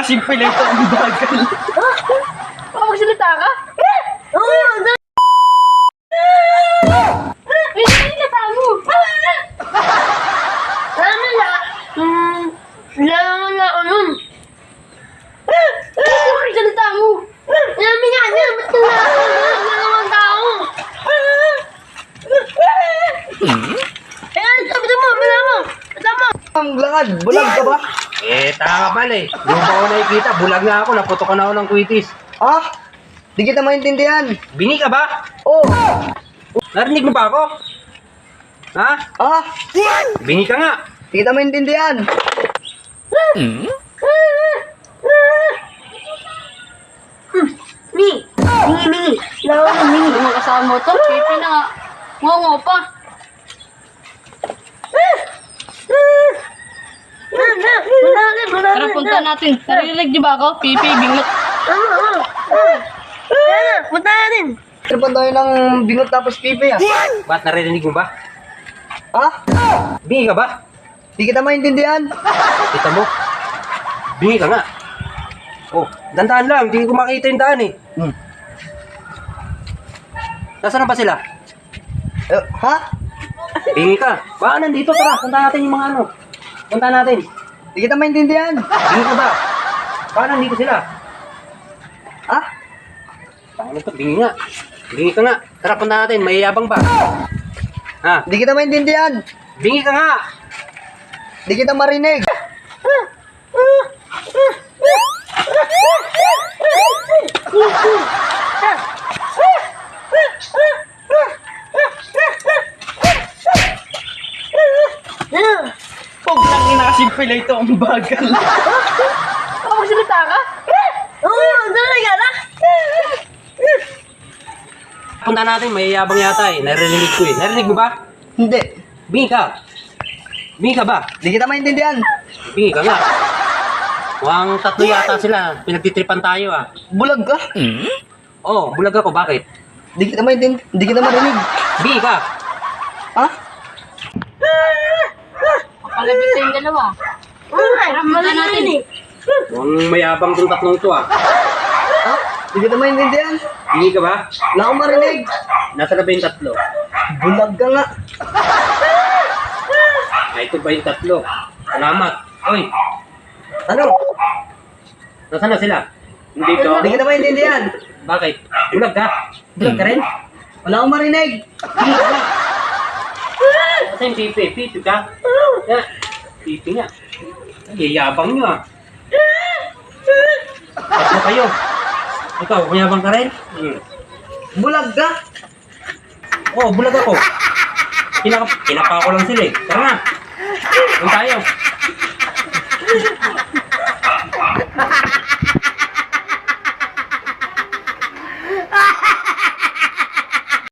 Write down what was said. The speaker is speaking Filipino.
Simple lang ito, ang bagal. Magsalita ka? Oo, ay, salita mo. Ano na? Laman na ako nun. Magsalita mo. Alam nga niya, ba't ka na tao? Ayan, sabi mo, malama. Ang lakad, bulag ka ba? Tama pala eh. Di mo ba ako nakikita? Bulag nga ako, naputokan ako ng kwitis. Ah? Di kita maintindihan. Bingi ka ba? Oh! Narinig mo ba ako? Ha? Ah? Bingi ka nga. Di kita maintindihan. Mingi. Lawa ng mingi. Mga kasama mo to, pipi na nga. Ngongo pa. Tara, punta natin. Narinig niyo ba ako? Pipi, bingot. Punta natin. Tripan tayo ng bingot tapos pipi ah. Ba't narinig mo ba? Ah? Bingi ka ba? Di kita maintindihan. Kita mo? Bingi ka nga. Oh, dandahan lang. Hindi ko makita yung daan eh. Nasaan na ba sila? Ha? Bingi ka. Baka nandito, tara. Punta natin yung mga ano. Punta natin. Di kita maintindihan. Bingi ka ba? Baka nandito sila. Ah? Ano to? Bingi nga. Bingi ka nga. Tara, punta natin. Mayayabang ba? Ha? Di kita maintindihan. Bingi ka nga. Di kita marinig. Paglang inasimple lang ito, ang bagal. Magsalita ka? Oo, talaga na. Punta natin. Mayayabang yata eh. Narinig ko eh. Narinig mo ba? Hindi. Bingi ka. Bingi ka ba? Di kita maintindihan. Bingi ka nga. Mukhang tatlo yata sila. Pinagtitripan tayo ah. Bulag ka. Oh, bulag ako. Bakit? Di kita maintindihan. Di kita marinig. Bingi ka. Ha? Palabit kayong dalawa. Tara, punta natin. Mukhang mayabang tong tatlong to ah. Ha? Di kita maintindihan. Bingi ka ba? Wala akong marinig. Nasa na ba yung tatlo? Bulag ka nga. Ito ba yung tatlo? Salamat. Oy, Ano? nasaan na sila? Hindi to. Di kita maintindihan. Bakit? Bulag ka? Bulag ka rin? Wala akong marinig. Bingi ka. Kasi yung pipi. Pipi ka? Yeah. Pipi nga. Ay, yabang nyo ah. Tatlo kayo. Ikaw, mayabang ka rin? Bulag ka. Oo, bulag ako. Kinapa ko lang sila eh. Tara na. Doon tayo.